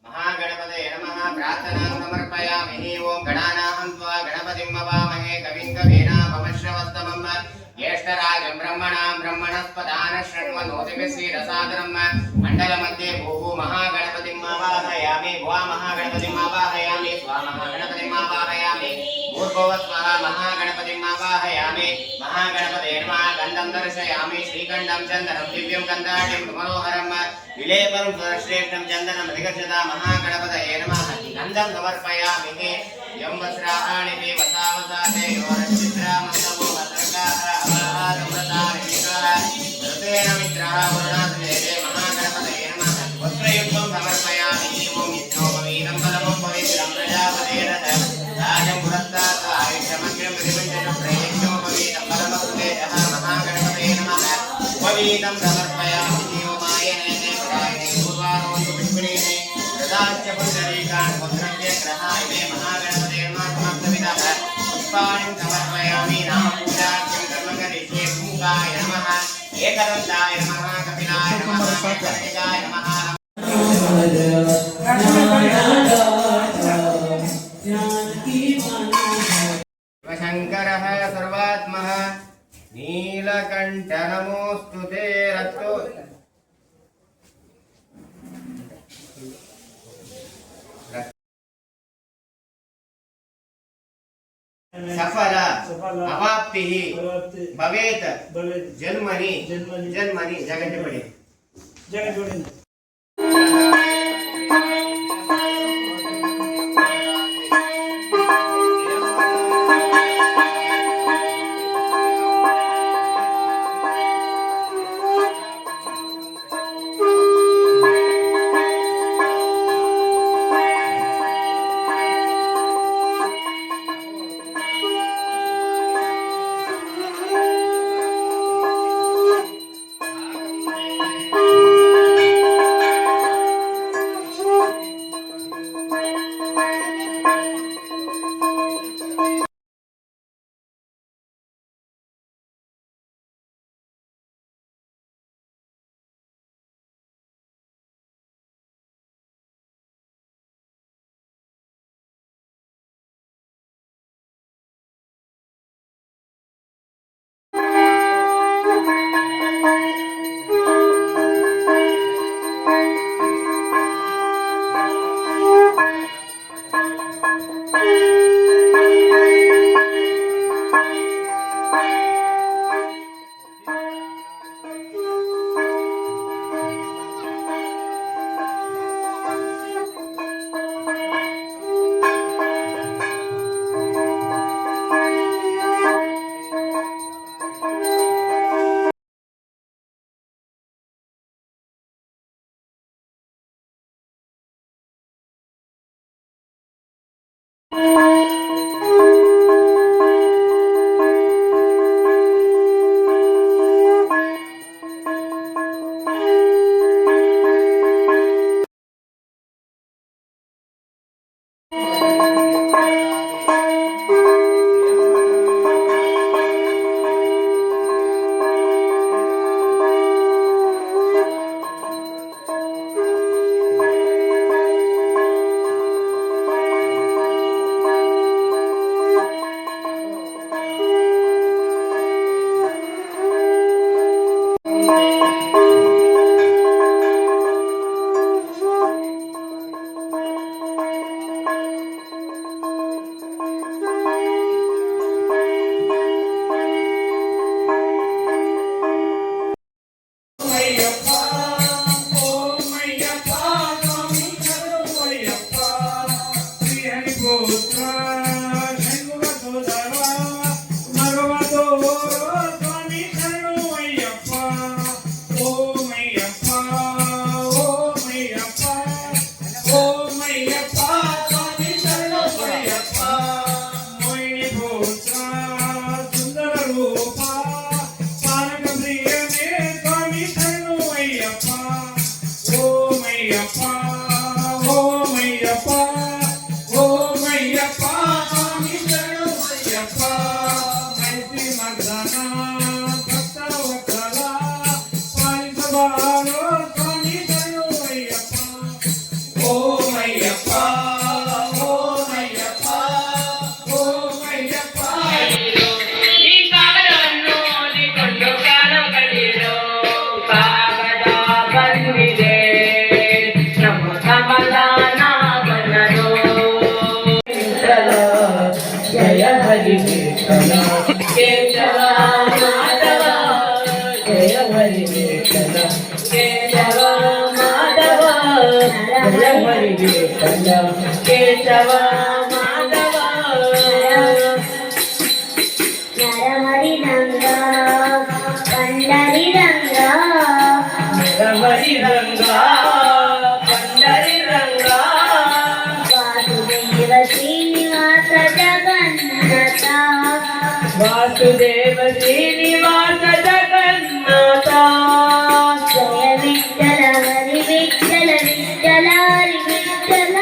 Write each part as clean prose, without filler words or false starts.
महागणपतये नमः प्रार्थनां समर्पयामि ओम गणानां त्वा गणपतिं मवामहे कविं कवीनाभवश्रवस्तमं ज्येष्ठराजं ब्रह्मणां ब्रह्मणस्पदान शृण्वन्नोतिभिः श्रीरसादनं मण्डलमध्ये भूः महागणपतिं आवाहयामि भुवा महागणपतिं आवाहयामि स्वा महागणपतिं आवाहयामि भूर्भुवस्वः महागणपतिं आवाहयामि महागणपतये नमः गन्धं दर्शयामि श्रीकण्ठं चन्दनं दिव्यं गन्धाढ्यं मनोहरं विलेपं श्रेष्ठं चन्दनं अधिगच्छता महागणपतये नमः गन्धं समर्पयामि यं वस्त्राणि देवतावताते योरचित्रामन्तमो भद्रकाः अवाहारमृतारिकाः ऋतेन मित्रः वरुणाद्वेदे महागणपतये नमः वस्त्रयुक्तं समर्पयामि ओं यज्ञोपवीतं बलमं पवित्रं प्रजापतेन राजं पुरस्तात् आयुष्यमग्रं प्रतिपञ्चनं प्रयज्ञोपवीतं बलमस्तेजः महागणपतये नमः उपवीतं समर्पयामि जीवमायने पूर्वारोऽन्तु विष्णुने प्रदाच्य पुण्डरीकान् पुत्रस्य ग्रहाय एकदन्ताय नमः कपिलाय नमः कर्णिकाय नमः शिवशङ्करः सर्वात्मः नीलकण्ठ नमोऽस्तु ते रत्तो सफल अवाप्तिः भवेत् जन्मनि जगति पड़े केशव माधव नरहरि रंगा पंडरी रंगा नरहरि रंगा पंडरी रंगा वासुदेव श्रीनिवास जगन्नाथ वासुदेव श्रीनिवास जगन्नाथ जय विठ्ठल हरि विठ्ठल विठ्ठल हरि विठ्ठल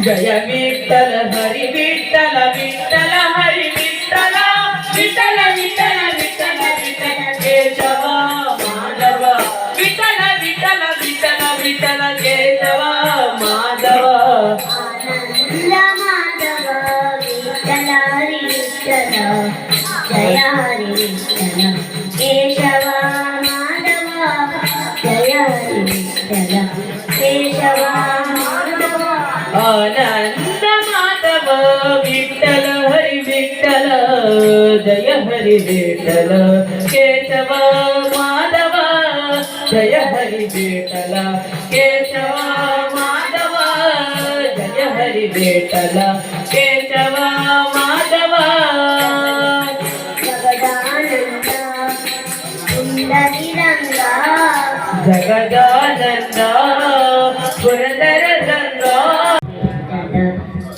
जय विठ्ठल हरि विठ्ठल विठ्ठल हरि विठ्ठल विठ्ठल विठ्ठल विठ्ठल विठ्ठल केशव हरी विठ्ठल केशव माधव जय हरी विठ्ठल केशव माधव जय हरी विठ्ठल केशव माधव जगदानंद पुंडरीरंगा जगदानंद पुरंदर गंगा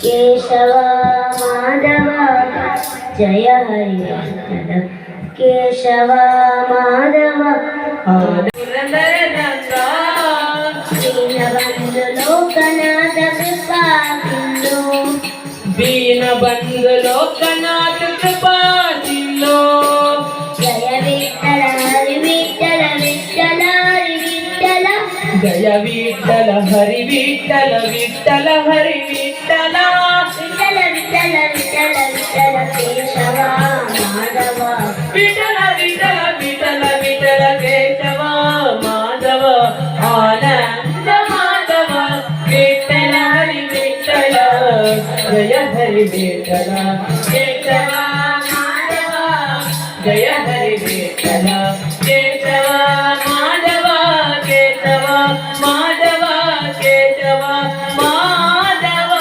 केशव माधव जय हरी विठ्ठल केशव माधव पुरंदर गंगा दीनबंधु लोकनाथ कृपा सिंधु दीनबंधु लोकनाथ कृपा सिंधु जय विठ्ठल हरी विठ्ठल विठ्ठल हरी विठ्ठल जय विठ्ठल हरी विठ्ठल विठ्ठल हरी विठ्ठल विठ्ठल विठ्ठल विठ्ठल विठ्ठल केशव माधव विठ्ठल विठ्ठल विठ्ठल विठ्ठल केशव माधव आनंद माधव विठ्ठल हरी विठ्ठल जय हरी विठ्ठल केशव माधव जय हरी विठ्ठल केशव माधव केशव माधव केशव माधव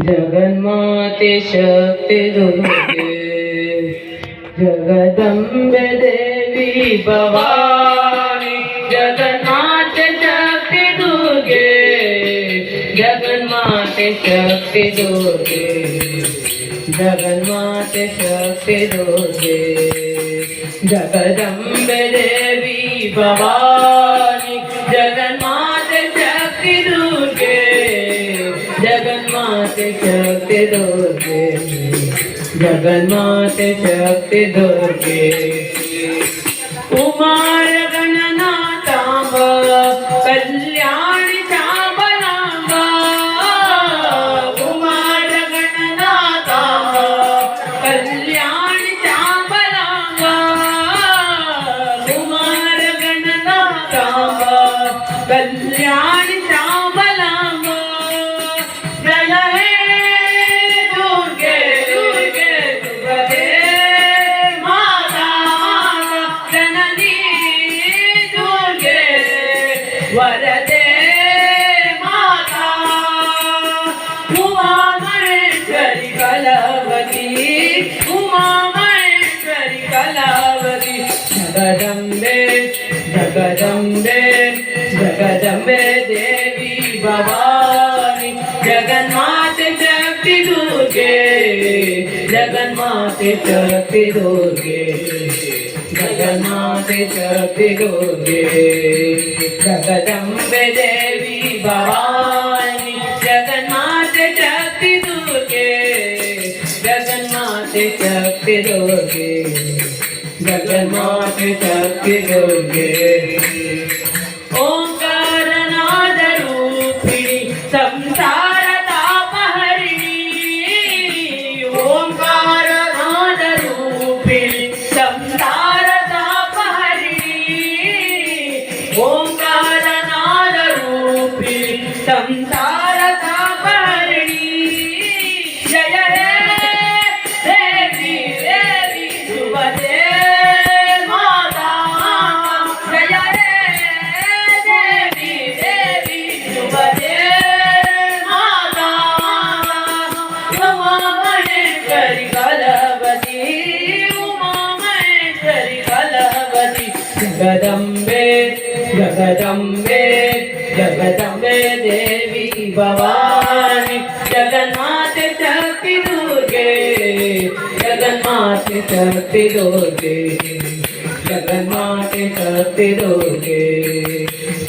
जगन्माते शक्ति दुर्गे जगदम्बे देवी भवानी जगन्माते शक्ति दुर्गे जगन्माते शक्ति दुर्गे जगन्माते शक्ति दुर्गे जगदम्बे देवी भवानी जगन्माते शक्ति दुर्गे जगन्माते शक्ति दुर्गे जगन्माते शक्ति दुर्गे कुमार गणनाथांब कल्याणी चांबलांब कुमार गणनाथांब कल्याणी चांबलांब कुमार गणनाथांब कल्याणी चांबलांब जय हे दुर्गे दुर्गे दुर्गे माता जननी दुर्गे वरदे माता उमा महेश्वरी कलावती उमा महेश्वरी कलावती जगदम्बे जगदम्बे जगदम्बे देवी भवानी जगन्माते शक्ति दुर्गे जगन्माते शक्ति दुर्गे जगन्माते शक्ति दुर्गे जगदम्बे देवी भवानी जगन्माते शक्ति दुर्गे जगन्माते शक्ति दुर्गे जगन्माते शक्ति दुर्गे ओंकार नाद रूपिणी संसार तापहरिणी ओंकार नाद रूपिणी संसार तापहरिणी ओंकार नाद रूपिणी संसार तापहरिणी जय हे देवी देवी सुभदे माता जय हे देवी देवी सुभदे माता उमा महेश्वरी कलवती उमा महेश्वरी कलवती जगदम्बे जगदम्बे जगदम्बे देवी भवानी जगन्माते शक्ति दुर्गे जगन्माते शक्ति दुर्गे जगन्माते शक्ति दुर्गे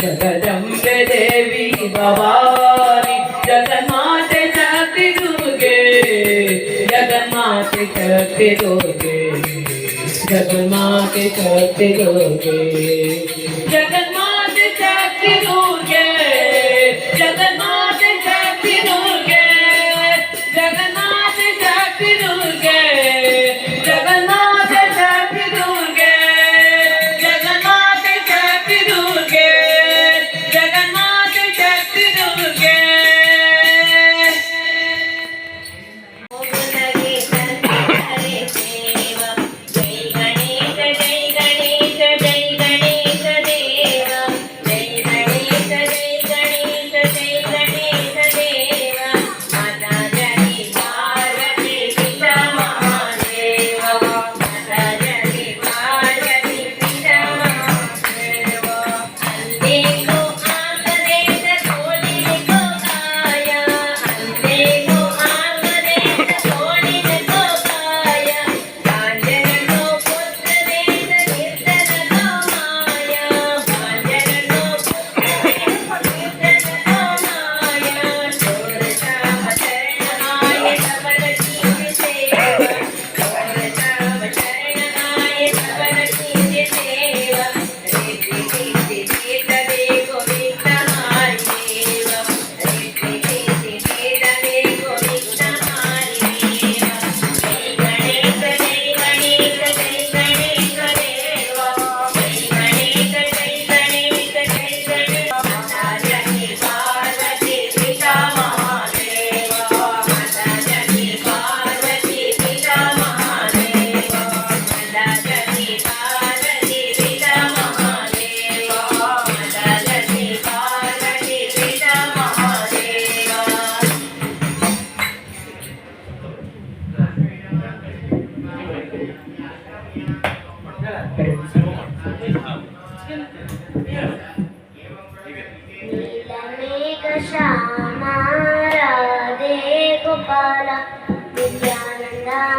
जगदम्बे देवी भवानी जगन्माते शक्ति दुर्गे जगन्माते शक्ति दुर्गे जगन्माते शक्ति दुर्गे जगन्माते शक्ति दुर्गे जगन्माते शक्ति दुर्गे जगन्माते शक्ति दुर्गे जगन्माते शक्ति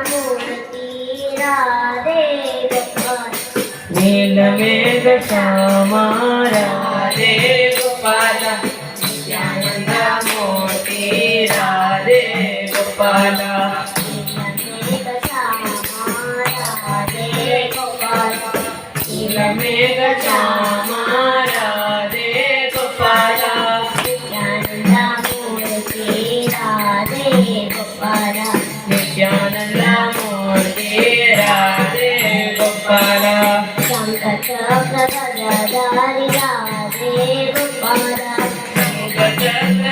ಮೂರ್ತಿ ರಾಧೆ ಗೋಪಾಲ ನೀಲಮೇಘ ಶ್ಯಾಮ ರಾಧೆ ಗೋಪಾಲ ನಿತ್ಯಾನಂದ ಮೂರ್ತಿ ರಾಧೆ ಗೋಪಾಲ ನೀಲಮೇಘ ಶ್ಯಾಮ ರಾಧೆ ಗೋಪಾಲ ನಿತ್ಯಾನಂದ ಮೂರ್ತಿ ರಾಧೆ ಗೋಪಾಲ ಗದಾರಿ ರಾಧೆ ಗೋಪಾಲ ಗದಾರಿ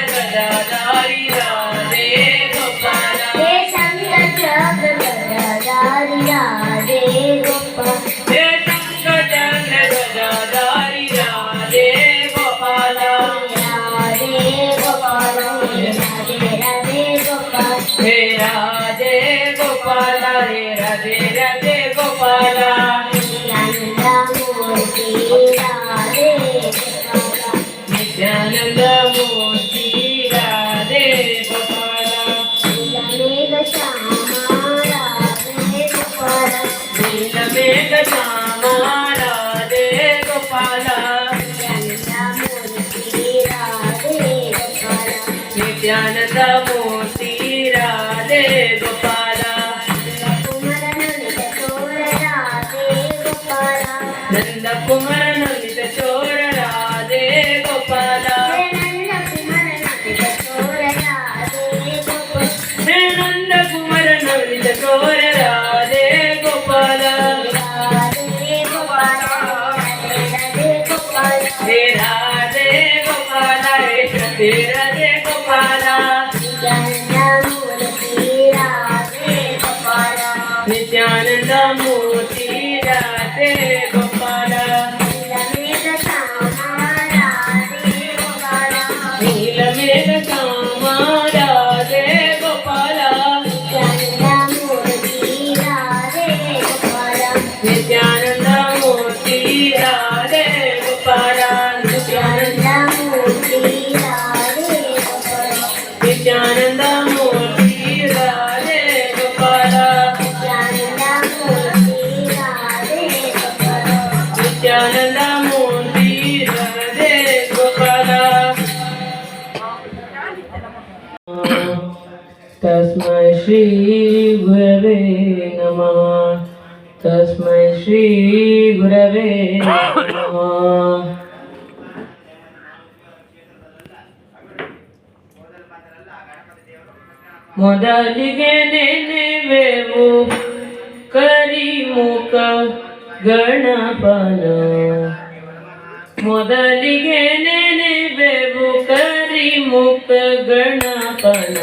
ರಾಧೆ ಗೋಪಾಲ ಹೇ ಶಂಕರ ಗದಾರಿ ರಾಧೆ ಗೋಪಾಲ ಹೇ ಶಂಕರ ಗದಾರಿ ರಾಧೆ ಗೋಪಾಲ ರಾಧೆ ಗೋಪಾಲ ರಾಧೆ ರಾಧೆ ಗೋಪಾಲ ಹೇ ರಾಧೆ ಗೋಪಾಲ ಹೇ ರಾಧೆ ರಾಧೆ ಗೋಪಾಲ ನಿತ್ಯಾನಂದ ಮೂರ್ತಿ ರಾಧೆ ಗೋಪಾಲ ನಿತ್ಯಾನಂದ ಮೂರ್ತಿ ನೀಲಮೇಘ ಶ್ಯಾಮ ರಾಧೆ ಗೋಪಾಲ ನಿತ್ಯಾನಂದ ಮೂರ್ತಿ ರಾಧೆ ಗೋಪಾಲ ನಂದ ಕುಮಾರ ನಮಿತ ಚೋರ ರಾಧೆ ಗೋಪಾಲ ಹೇ ನಂದ ಕುಮಾರ ನಮಿತ ಚೋರ ರಾಧೆ ಗೋಪಾಲ ಹೇ ರಾಧೆ ಗೋಪಾಲ ಹೇ ರಾಧೆ ರಾಧೆ ಗೋಪಾಲ ನಿತ್ಯಾನಂದ ಮೂರ್ತಿ ರಾಧೆ ಗೋಪಾಲ ನೀಲಮೇಘ ಶ್ಯಾಮ ರಾಧೆ ಗೋಪಾಲ ನಿತ್ಯಾನಂದ ಮೂರ್ತಿ ರಾಧೆ ಗೋಪಾಲ ನಿತ್ಯಾನಂದ ಮೂರ್ತಿ ರಾಧೆ ಗೋಪಾಲ ನಿತ್ಯಾನಂದ ಮೂರ್ತಿ ರಾಧೆ ಗೋಪಾಲ ತಸ್ಮೈ ಶ್ರೀ ಗುರವೇ ನಮಃ ತಸ್ಮೈ ಶ್ರೀ ಗುರವೇ ನಮಃ ಮೊದಲಿಗೆ ನೆನೆವೆವು ಕರಿಮುಖ ಗಣಪನ ಮೊದಲಿಗೆ ನೆನೆವೆವು ಕರಿಮುಖ ಗಣಪನ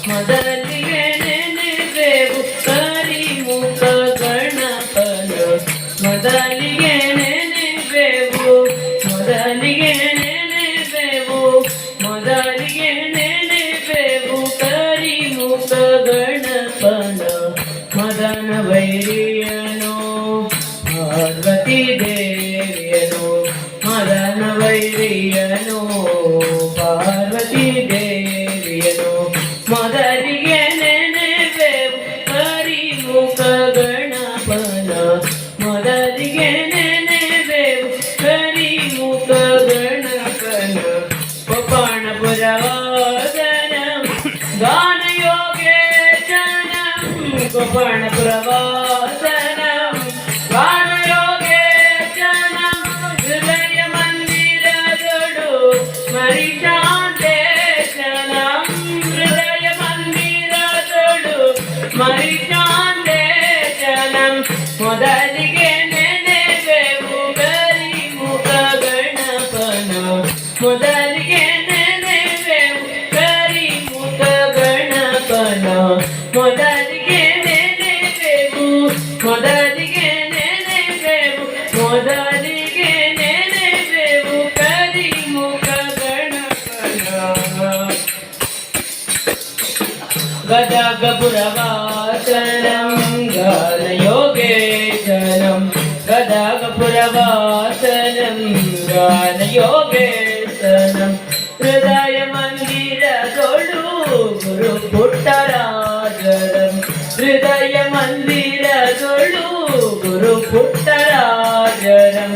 ಮೊದಲಿಗೆ ನೆನೆವೆವು ಕರಿಮುಖ ಗಣಪನ ಮೊದಲಿಗೆ ನೆನೆವೆವು ಮೊದಲಿಗೆ ನೆನೆವೆವು ಮೊದಲಿಗೆ ನೆನೆವೆವು ಕರಿಮುಖ ಗಣಪನ ಮದನ ವೈರಿಯನು ಪಾರ್ವತಿ ದೇವಿಯನು ಮದನ ವೈರಿಯನು ಪಾರ್ವತಿ ದೇವಿಯನು ಮೊದಲಿಗೆ ನೆನೆವೆವು ಕರಿಮುಖ ಗಣಪನ ಮೊದಲಿಗೆ ನೆನೆವೆವು ಕರಿಮುಖ ಗಣಪನ ಗೋಪಣಪುರವಾದನ ಗಾನಯೋಗೇಶನ ಗೋಪಣಪುರವಾದನ ಗಾನಯೋಗೇಶನ ಹೃದಯ ಮಂದಿರದೊಡು ಮರಿಶಾಂತೇಶನ ಹೃದಯ ಮಂದಿರದೊಡು ಮರಿಶಾಂತೇಶನ ಮೊದಲಿಗೆ ನೆನೆವೆವು ಕರಿಮುಖ ಗಣಪನ ಮೊದಲಿಗೆ ನೆನೆವೆವು ಕರಿಮುಖ ಗಣಪನ ಮೊದಲಿಗೆ ನೆನೆವೆವು ಮೊದಲಿಗೆ ನೆನೆವೆವು ಮೊದಲಿಗೆ ನೆನೆವೆವು ಕರಿಮುಖ ಗಣಪನ ಗದಗಪುರವಾಸನಂ ಗಾನಯೋಗೇಶನಂ ಗದಗಪುರವಾಸನಂ ಗಾನಯೋಗೇಶನಂ ಹೃದಯ ಮಂದಿರದೊಳು ಗುರು ಪುಟ್ಟರಾಜರಂ ಹೃದಯ ಮಂದಿರಗಳು ಗುರು ಪುಟ್ಟರಾಜರಂ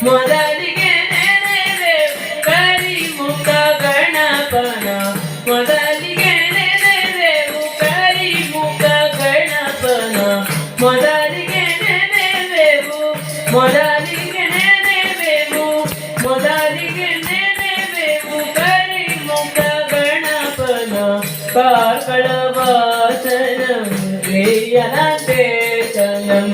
ಮೊದಲಿಗೆ ನೆನೆವೆ ಕರಿಮುಖ ಗಣಪನ ಮೊದಲಿಗೆ ನೆನೆವೆವು ಕರಿಮುಖ ಗಣಪನ ಮೊದಲಿಗೆ ನೆನೆವೆವು ಮೊದಲಿಗೆ ನೆನೆವೆವು ಮೊದಲಿಗೆ ನೆನೆವೆವು ಕರಿಮುಖ ಗಣಪನ ಕಾರ್ಕಳವಾಸನಂ ಶ್ರೀಯನಂದೇಶನಂ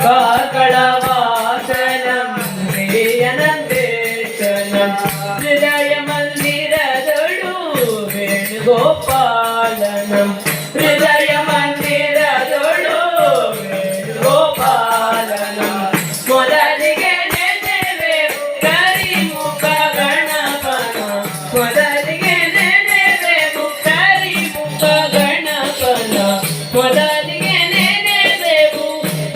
ಕಾರ್ಕಳವಾಸನಂ ಶ್ರೀಯನಂದೇಶನಂ ಹೃದಯ ಮಂದಿರದೊಳು ವೇಣುಗೋಪಾಲನಂ ಹೃದಯ ಮಂದಿರದೊಳು ವೇಣುಗೋಪಾಲನಂ ಮೊದಲಿಗೆ ನೆನೆವೆವು ಕರಿಮುಖ ಗಣಪನ ಮೊದಲಿಗೆ ನೆನೆವೆವು ಕರಿಮುಖ ಗಣಪನ ಮೊದಲಿಗೆ ನೆನೆವೆವು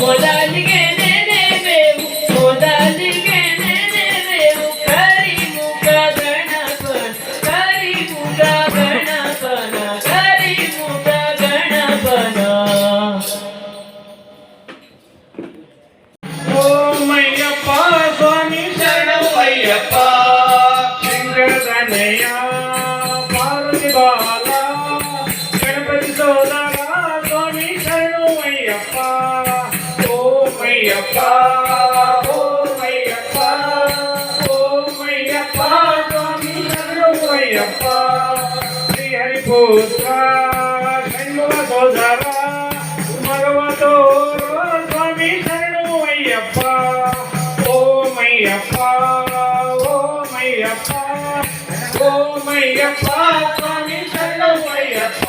ಮೊದಲಿಗೆ ನೆನೆವೆವು ಮೊದಲಿಗೆ ನೆನೆವೆವು ಕರಿಮುಖ ಗಣಪನ ಕರಿಮುಖ ಗಣಪನ ಕರಿಮುಖ ಗಣಪನ ಓಮಯ್ಯಪ್ಪ ಸ್ವಾಮಿ ಶರಣಯ್ಯಪ್ಪ ಶಂಕರದನೆಯ ಪಾರ್ವತಿ ಬಾಲ ಗಣಪತಿ ಸೋದರ ಸ್ವಾಮಿ ಶರಣಯ್ಯಪ್ಪ ಓಮಯ್ಯಪ್ಪ ಓಮಯ್ಯಪ್ಪ ಓಮಯ್ಯಪ್ಪ ಸ್ವಾಮಿ ಶರಣಯ್ಯಪ್ಪ ಶ್ರೀಹರಿಪುತ್ರ ಷಣ್ಮುಖ ಸೋದರ ಭಗವತೋರ ಸ್ವಾಮಿ ಶರಣಯ್ಯಪ್ಪ ಓಮಯ್ಯಪ್ಪ ಓಮಯ್ಯಪ್ಪ ಓಮಯ್ಯಪ್ಪ ಸ್ವಾಮಿ ಶರಣಯ್ಯಪ್ಪ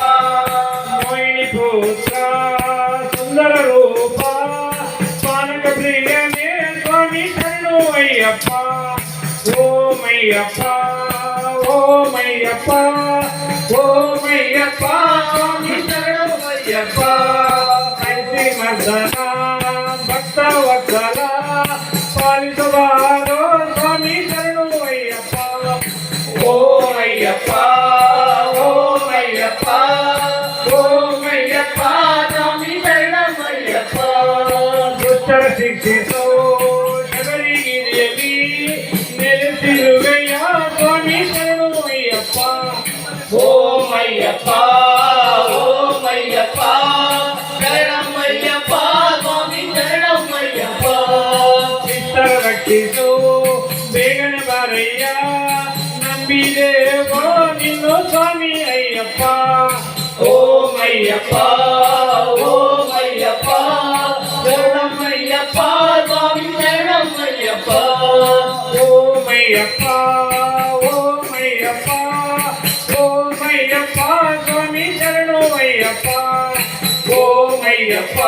ಮೋಹಿನಿ ಪುತ್ರ ಸುಂದರ ರೂಪ ಪಾನಕ ಪ್ರಿಯನೇ ಸ್ವಾಮಿ ಶರಣಯ್ಯಪ್ಪ ಓಮಯ್ಯಪ್ಪ ಓಮಯ್ಯಪ್ಪ ಓಮಯ್ಯಪ್ಪ ಸ್ವಾಮಿ ಶರಣಯ್ಯಪ್ಪ ಮರ್ದನ ಭಕ್ತ ವತ್ಸಲ ಪಾಲಿಸಬಾರೋ ಸ್ವಾಮಿ ಶರಣಯ್ಯಪ್ಪ ಓಮಯ್ಯಪ್ಪ ಓಮಯ್ಯಪ್ಪ ಓಮಯ್ಯಪ್ಪ ಸ್ವಾಮಿ ಶರಣಯ್ಯಪ್ಪ ದುಷ್ಟರ ಶಿಕ್ಷಿಸೋ ಶಬರಿಗಿರಿಯಲ್ಲಿ ನೆಲೆಸಿರುವೆಯ ಸ್ವಾಮಿ ಶರಣಯ್ಯಪ್ಪ ಓಮಯ್ಯಪ್ಪ ಓಮಯ್ಯಪ್ಪ ಶರಣಯ್ಯಪ್ಪ ಸ್ವಾಮಿ ಶರಣಯ್ಯಪ್ಪ ಇಷ್ಟರ ರಕ್ಷಿಸು ಬೇಗನೆ ಬಾರಯ್ಯ ನಂಬಿದೇವೋ ನಿನ್ನು ಸ್ವಾಮಿ ಅಯ್ಯಪ್ಪ ಓಮಯ್ಯಪ್ಪ ಓಮಯ್ಯಪ್ಪ ಶರಣಯ್ಯಪ್ಪ ಸ್ವಾಮಿ ಶರಣಯ್ಯಪ್ಪ ಓಮಯ್ಯಪ್ಪ ಓಮಯ್ಯಪ್ಪ ಓಮಯ್ಯಪ್ಪ ಸ್ವಾಮಿ ಶರಣಯ್ಯಪ್ಪ ಓಮಯ್ಯಪ್ಪ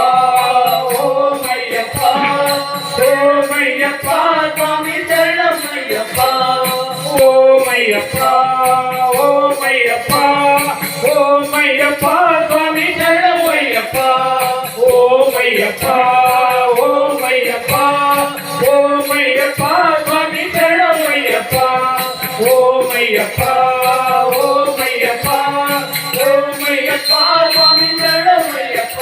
ಓಮಯ್ಯಪ್ಪ ಓಮಯ್ಯಪ್ಪ ಸ್ವಾಮಿ ಶರಣಯ್ಯಪ್ಪ ಓಮಯ್ಯಪ್ಪ ಓಮಯ್ಯಪ್ಪ ಓಮಯ್ಯಪ್ಪ ಸ್ವಾಮಿ ಶರಣಯ್ಯಪ್ಪ ಓಮಯ್ಯಪ್ಪ ಓಮಯ್ಯಪ್ಪ ಓಮಯ್ಯಪ್ಪ ಸ್ವಾಮಿ ಶರಣಯ್ಯಪ್ಪ ಓಮಯ್ಯಪ್ಪ ಓಮಯ್ಯಪ್ಪ ಓಮಯ್ಯಪ್ಪ ಸ್ವಾಮಿ ಶರಣಯ್ಯಪ್ಪ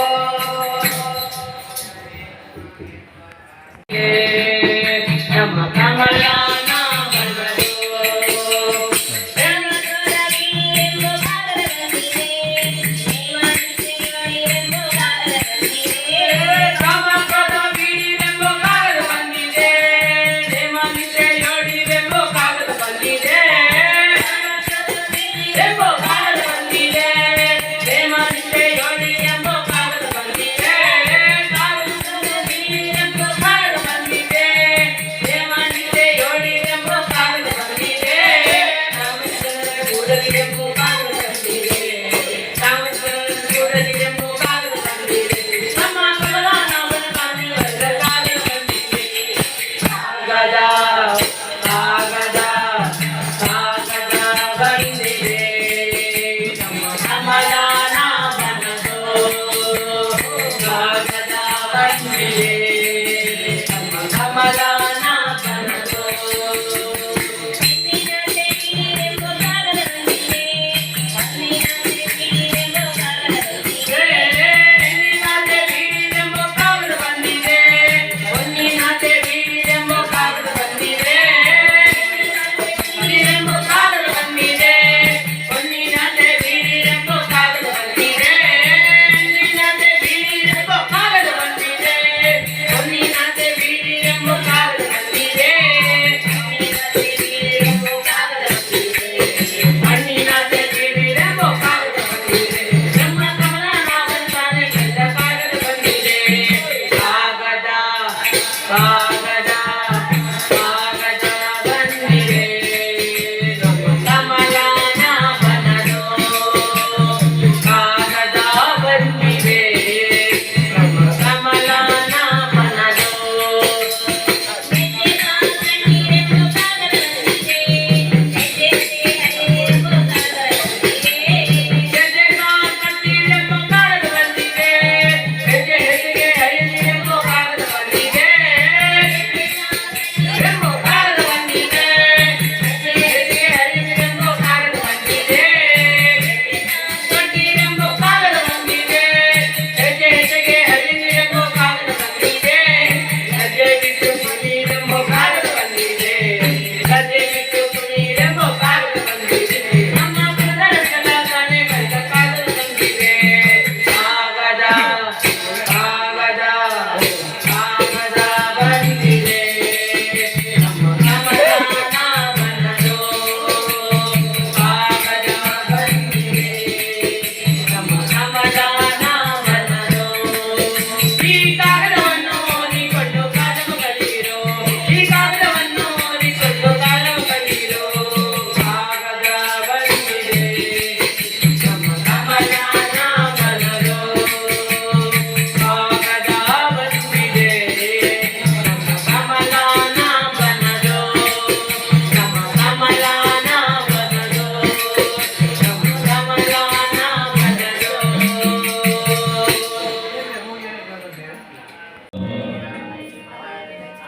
ನಮ್ಮ ಕಮಲಾನ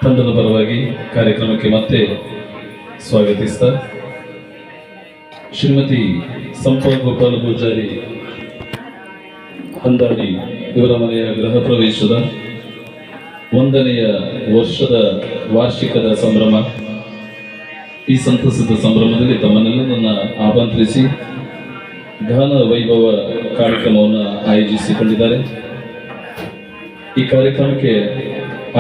ತಂಡದ ಪರವಾಗಿ ಕಾರ್ಯಕ್ರಮಕ್ಕೆ ಮತ್ತೆ ಸ್ವಾಗತಿಸ್ತಾ ಶ್ರೀಮತಿ ಸಂಪಾ ಗೋಪಾಲ ಪೂಜಾರಿ ಹಂದಾಡಿ ಇವರ ಮನೆಯ ಗೃಹ ಪ್ರವೇಶದ 1ನೆಯ ವರ್ಷದ ವಾರ್ಷಿಕದ ಸಂಭ್ರಮ. ಈ ಸಂತಸದ ಸಂಭ್ರಮದಲ್ಲಿ ತಮ್ಮನ್ನೆಲ್ಲರನ್ನ ಆಮಂತ್ರಿಸಿ ಗಾನ ವೈಭವ ಕಾರ್ಯಕ್ರಮವನ್ನು ಆಯೋಜಿಸಿಕೊಂಡಿದ್ದಾರೆ. ಈ ಕಾರ್ಯಕ್ರಮಕ್ಕೆ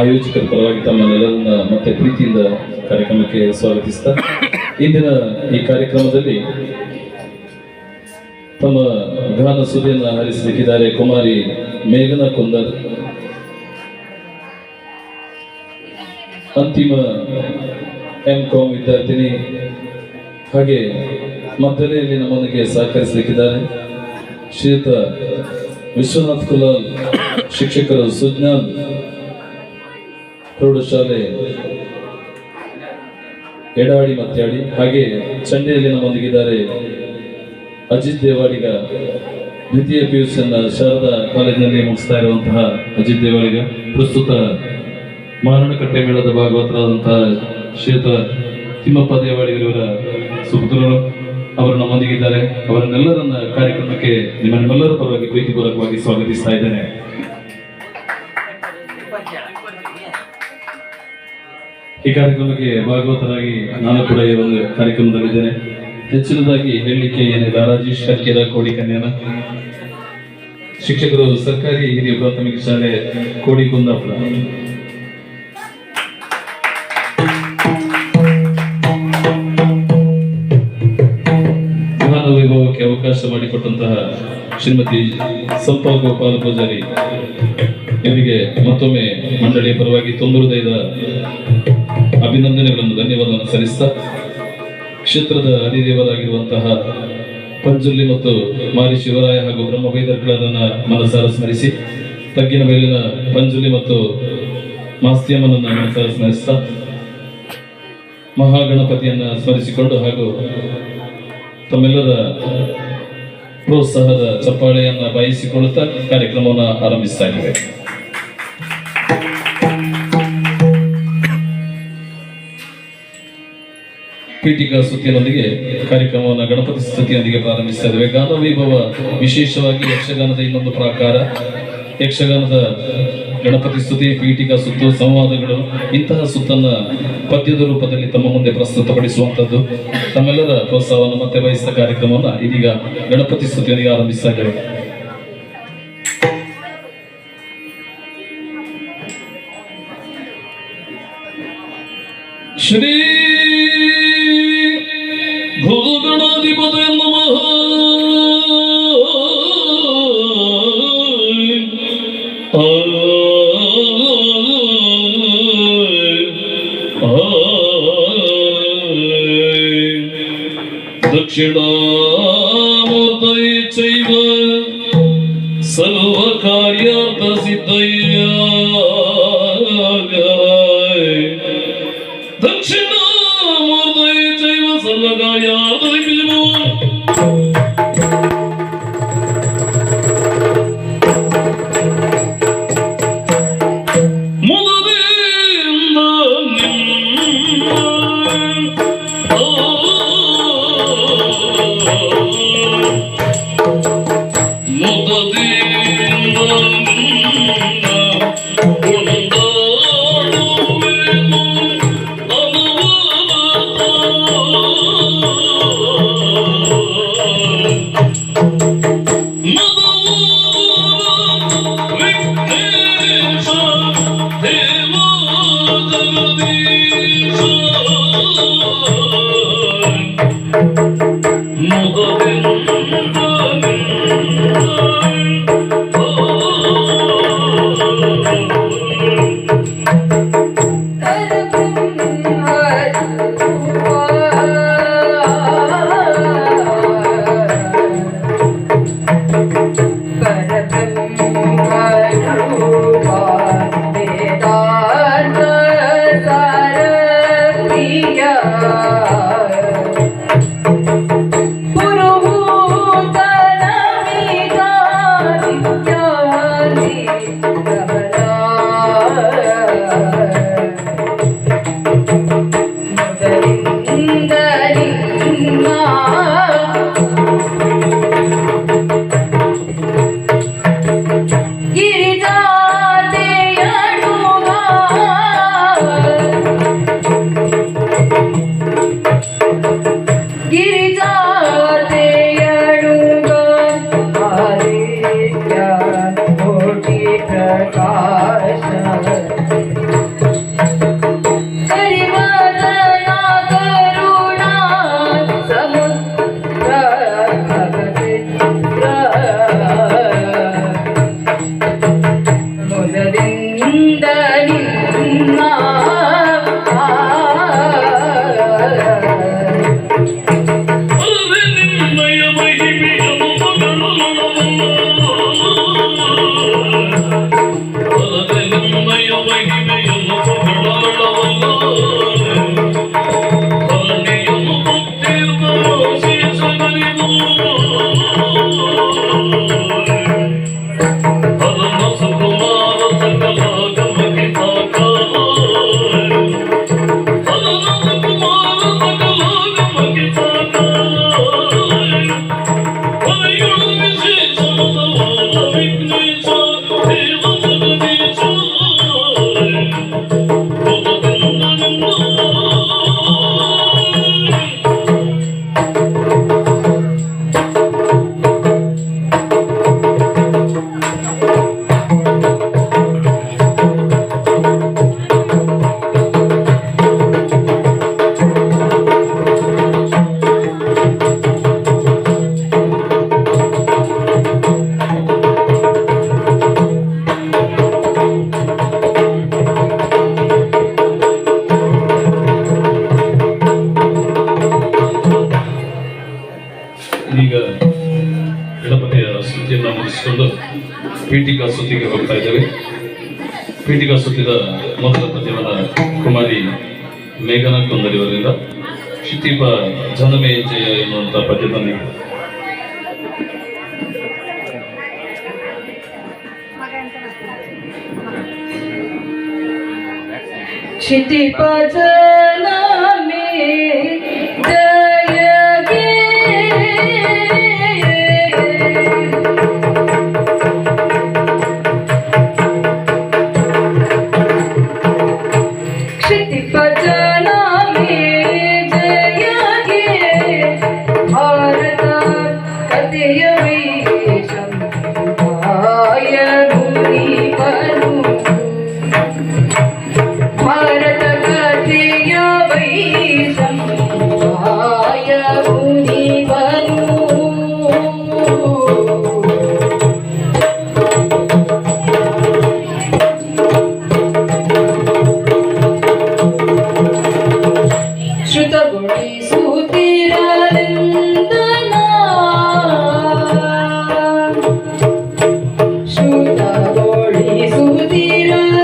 ಆಯೋಜಕರ ಪರವಾಗಿ ತಮ್ಮನ್ನೆಲ್ಲರನ್ನ ಮತ್ತೆ ಪ್ರೀತಿಯಿಂದ ಕಾರ್ಯಕ್ರಮಕ್ಕೆ ಸ್ವಾಗತಿಸ್ತಾ ಇಂದಿನ ಈ ಕಾರ್ಯಕ್ರಮದಲ್ಲಿ ತಮ್ಮ ಗಾನ ಸುದಿಯನ್ನು ಹರಿಸಲಿಕ್ಕಿದ್ದಾರೆ ಕುಮಾರಿ ಮೇಘನಾ ಕುಂದರ್. ಅಂತಿಮ MCom ವಿದ್ಯಾರ್ಥಿನಿ. ಹಾಗೆ ಮದ್ದಲೆಯಲ್ಲಿ ನಮ್ಮೊಂದಿಗೆ ಸಹಕರಿಸಲಿಕ್ಕಿದ್ದಾರೆ ಶ್ರೀಯುತ ವಿಶ್ವನಾಥ್ ಕುಲಾಲ್, ಶಿಕ್ಷಕರು, ಸುಜ್ಞಾನ್ ಪ್ರೌಢಶಾಲೆ ಎಡಾಡಿ ಮತ್ಯಾಡಿ. ಹಾಗೆ ಚಂಡೆಯಲ್ಲಿ ನಮ್ಮೊಂದಿಗಿದ್ದಾರೆ ಅಜಿತ್ ದೇವಾಡಿಗ, ದ್ವಿತೀಯ PUCಯನ್ನು ಶಾರದಾ ಕಾಲೇಜಿನಲ್ಲಿ ಮುಗಿಸ್ತಾ ಇರುವಂತಹ ಅಜಿತ್ ದೇವಾಡಿಗ. ಪ್ರಸ್ತುತ ಮಾರಣಕಟ್ಟೆ ಮೇಳದ ಭಾಗವತರಾದಂತಹ ಶ್ರೀಯುತ ತಿಮ್ಮಪ್ಪ ದೇವಾಡಿಗರವರ ಸುಪುತ್ರರು ಅವರು ನಮ್ಮೊಂದಿಗಿದ್ದಾರೆ. ಅವರನ್ನೆಲ್ಲರನ್ನ ಕಾರ್ಯಕ್ರಮಕ್ಕೆ ನಿಮ್ಮೆಲ್ಲರ ಪರವಾಗಿ ಪ್ರೀತಿಪೂರ್ವಕವಾಗಿ ಸ್ವಾಗತಿಸ್ತಾ ಇದ್ದೇನೆ. ಈ ಕಾರ್ಯಕ್ರಮಕ್ಕೆ ಭಾಗವತರಾಗಿ ನಾನು ಕೂಡ ಈ ಒಂದು ಕಾರ್ಯಕ್ರಮದಲ್ಲಿದ್ದೇನೆ. ಹೆಚ್ಚಿನದಾಗಿ ಹೇಳಲಿಕ್ಕೆ ಏನಿಲ್ಲ. ರಾಜೇಶ್ ಕರ್ಕೆರ ಕೋಡಿಕನ್ಯಾನ, ಶಿಕ್ಷಕರು, ಸರ್ಕಾರಿ ಹಿರಿಯ ಪ್ರಾಥಮಿಕ ಶಾಲೆ ಕೋಡಿಕುಂದಾಪುರ. ಗಾನ ವೈಭವಕ್ಕೆ ಅವಕಾಶ ಮಾಡಿಕೊಟ್ಟಂತಹ ಶ್ರೀಮತಿ ಸಂಪಾ ಗೋಪಾಲ ಪೂಜಾರಿ ಇವರಿಗೆ ಮತ್ತೊಮ್ಮೆ ಮಂಡಳಿಯ ಪರವಾಗಿ ತುಂಬ ಹೃದಯದ ಅಭಿನಂದನೆಗಳನ್ನು, ಧನ್ಯವಾದವನ್ನು ಸಲ್ಲಿಸ್ತಾ ಕ್ಷೇತ್ರದ ಅಧಿದೇವರಾಗಿರುವಂತಹ ಪಂಜುರ್ಲಿ ಮತ್ತು ಮಾರಿ ಶಿವರಾಯ ಹಾಗೂ ಬ್ರಹ್ಮ ಬೈದರ್ಗಳನ್ನ ಮನಸಾರ ಸ್ಮರಿಸಿ, ತಗ್ಗಿನ ಮೇಲಿನ ಪಂಜುರ್ಲಿ ಮತ್ತು ಮಾಸ್ತಿಯಮ್ಮನನ್ನ ಮನಸಾರ ಸ್ಮರಿಸ್ತಾ ಮಹಾಗಣಪತಿಯನ್ನ ಸ್ಮರಿಸಿಕೊಂಡು ಹಾಗೂ ತಮ್ಮೆಲ್ಲರ ಪ್ರೋತ್ಸಾಹದ ಚಪ್ಪಾಳೆಯನ್ನ ಬಾಯಿಸಿಕೊಳ್ಳುತ್ತಾ ಕಾರ್ಯಕ್ರಮವನ್ನು ಆರಂಭಿಸ್ತಾ ಇದ್ದೇವೆ. ಪೀಠಿಕಾ ಸ್ತುತಿಯೊಂದಿಗೆ ಕಾರ್ಯಕ್ರಮವನ್ನು ಗಣಪತಿ ಸ್ತುತಿಯೊಂದಿಗೆ ಪ್ರಾರಂಭಿಸ್ತಾ ಇದ್ದೇವೆ. ಗಾನ ವೈಭವ ವಿಶೇಷವಾಗಿ ಯಕ್ಷಗಾನದ ಇನ್ನೊಂದು ಪ್ರಾಕಾರ. ಯಕ್ಷಗಾನದ ಗಣಪತಿ ಸ್ತುತಿ, ಪೀಠಿಕಾ ಸುತ್ತು, ಸಂವಾದಗಳು, ಇಂತಹ ಸುತ್ತನ್ನ ಪದ್ಯದ ರೂಪದಲ್ಲಿ ತಮ್ಮ ಮುಂದೆ ಪ್ರಸ್ತುತಪಡಿಸುವಂತದ್ದು. ತಮ್ಮೆಲ್ಲರ ಪ್ರೋತ್ಸಾಹವನ್ನು ಮತ್ತೆ ವಹಿಸಿದ ಕಾರ್ಯಕ್ರಮವನ್ನು ಇದೀಗ ಗಣಪತಿ ಸ್ತುತಿಯೊಂದಿಗೆ ಆರಂಭಿಸ್ತಾ ಇದ್ದೇವೆ. ಶ್ರೀ ಭೂಗಣಾಧಿಪತಯ ನಮಃ. ದಕ್ಷಿಣಾಮೂರ್ತಯೇ ಚೈವ ಸರ್ವಕಾರ್ಯಾರ್ಥ ಸಿದ್ಧಯ್ಯ. ದಕ್ಷಿಣಾಮೂರ್ತಯೇ ಚೈವ ಸರ್ವಕಾರ್ಯಾರ್ಥ ಸಿದ್ಧಯ್ಯ. ಮುದದಿಂದ ಈಗ ಗಣಪತಿಯ ಸ್ತುತಿಯನ್ನು ಮುಗಿಸಿಕೊಂಡು ಪೀಠಿಕಾ ಸ್ತುತಿಗೆ ಹೋಗ್ತಾ ಇದ್ದೇವೆ. ಪೀಠಿಕಾ ಸ್ತುತಿದ ಮೊದಲ ಪದ್ಯವನ್ನು ಕುಮಾರಿ ಮೇಘನಾ ಕೊಂದರಿವರಿಂದ ಕ್ಷಿತಿಪ ಜನಮೇ ಜಯ ಎನ್ನುವಂಥ ಪದ್ಯದಲ್ಲಿ क्षितिप जनमे जय गे क्षितिप जनमे जय गे भारत कथय वेशम आय मुनि बनु भारत कथय वैशं आय मुनि बनु श्रुतगुणिसुतिरलिन्दना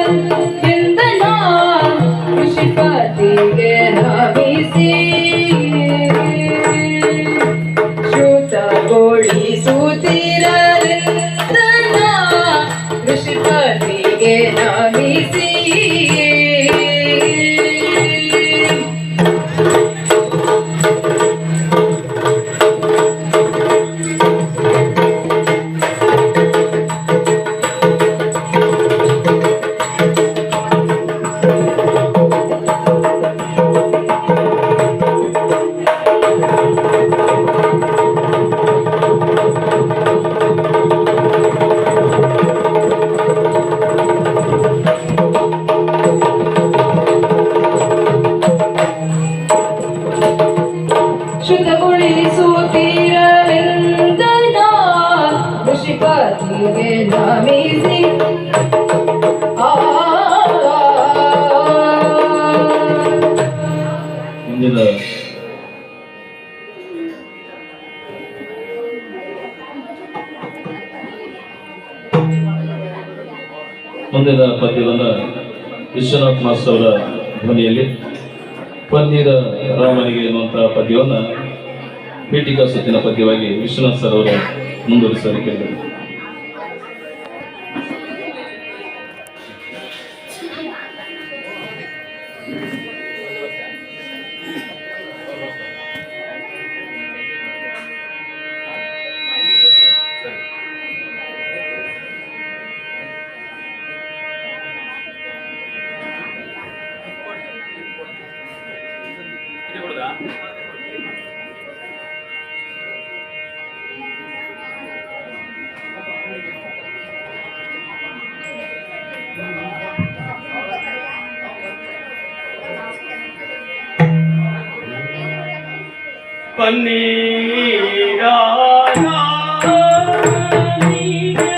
श्रुतगुणिसुतिरलिन्दना ಋಷಿಪತಿಗೆ ನಮಿಸಿ ಶ್ರುತಗೊಳಿಸುತ್ತಿರಲಿಂದನ ಋಷಿಪತಿಗೆ ನಮಿಸಿ ಶ್ರುತಗೊಳಿಸುತ್ತಿರಲಿಂದನ ಋಷಿಪತಿಗೆ ನಮಿಸಿ ಮುಂದಿನ ಪದ್ಯವನ್ನು ವಿಶ್ವನಾಥ್ ಮಾಸ್ಟರ್ ಅವರ ಧ್ವನಿಯಲ್ಲಿ ಪನ್ನೀರ ರಾಮನಿಗೆ ಎನ್ನುವಂತಹ ಪದ್ಯವನ್ನು ಪೀಠಿಕಾ ಸುತ್ತಿನ ಪದ್ಯವಾಗಿ ವಿಶ್ವನಾಥ್ ಸರ್ ಅವರು ಮುಂದುವರಿಸಲು ಕೇಳಿದರು. ಪನ್ನೀರಾ ರಾಮನಿಗೆ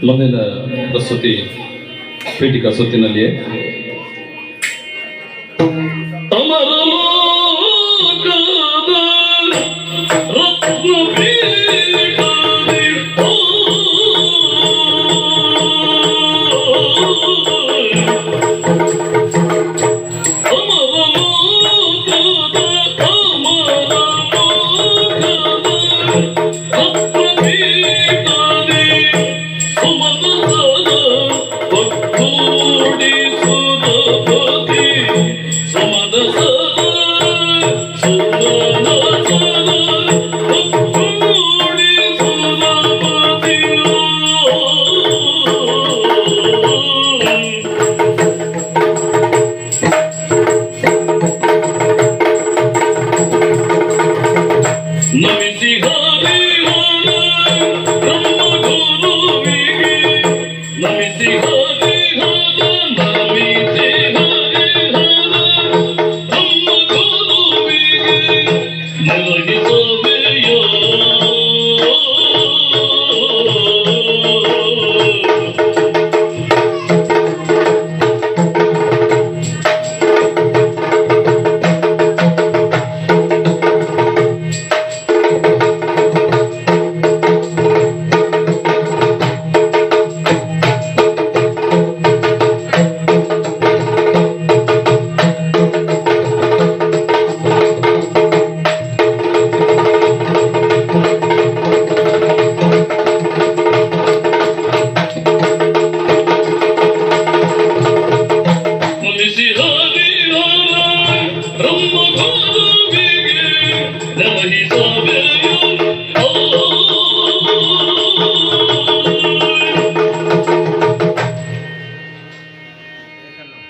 ಮುಂದಿನ ಪ್ರಸ್ತುತಿ ಪೀಠಿಕಾ ಸುತ್ತಿನಲ್ಲಿಯೇ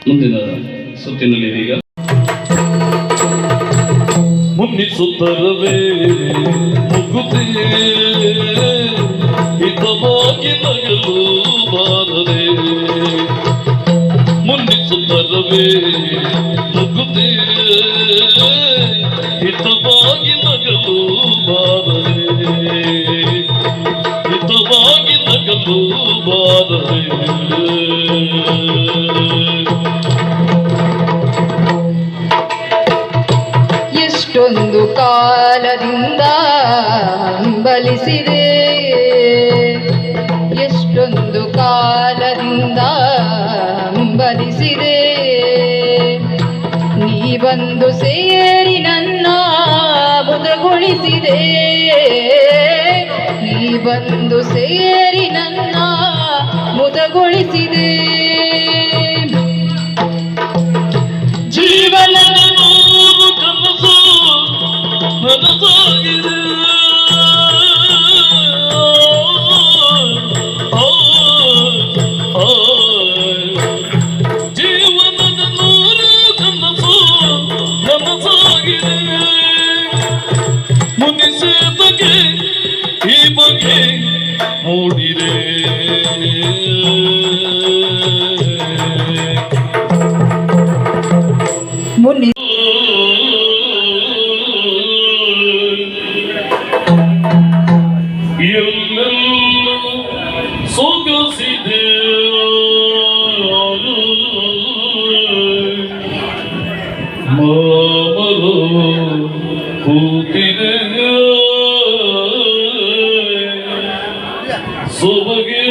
ಮುಂದಿನ ಸುತ್ತಿನಲ್ಲಿ ಇದೀಗ ಮುನ್ನಿಸುತ್ತರವೇ ಮುಗುದೇ ಹಿತವಾಗಿ ನಗಲು ಬಾರದೆ ಮುನ್ನಿಸುತ್ತರವೇ ಮುಗುದೇ ಹಿತವಾಗಿ ನಗಲು ಬಾರದೆ ಹಿತವಾಗಿ ನಗಲು ಬಾರದೆ ಎಷ್ಟೊಂದು ಕಾಲದಿಂದ ಹಂಬಲಿಸಿದೆ, ಎಷ್ಟೊಂದು ಕಾಲದಿಂದ ಹಂಬಲಿಸಿದೆ, ನೀ ಬಂದು ಸೇರಿ ನನ್ನ ಮುದಗೊಳಿಸಿದೆ, ನೀ ಬಂದು ಸೇರಿ ನನ್ನ ಮುದಗೊಳಿಸಿದೆ. ಜೀವನದ ನೂರು ಕನಸು ನನಸಾಗಿದೆ, ಜೀವನದ ನೂರು ಕನಸು ನನಸಾಗಿದೆ, ಮುನಿಸೇತಕ್ಕೆ ಈ ಬಗೆ ಮೂಡಿದೆ. ಮುನ್ನಿ ಎಲ್ಲೆಲ್ಲ ಸೊಗಸಿದೆ ಮಾಮರು ಕೂತಿದೆ ಸೊಬಗೆ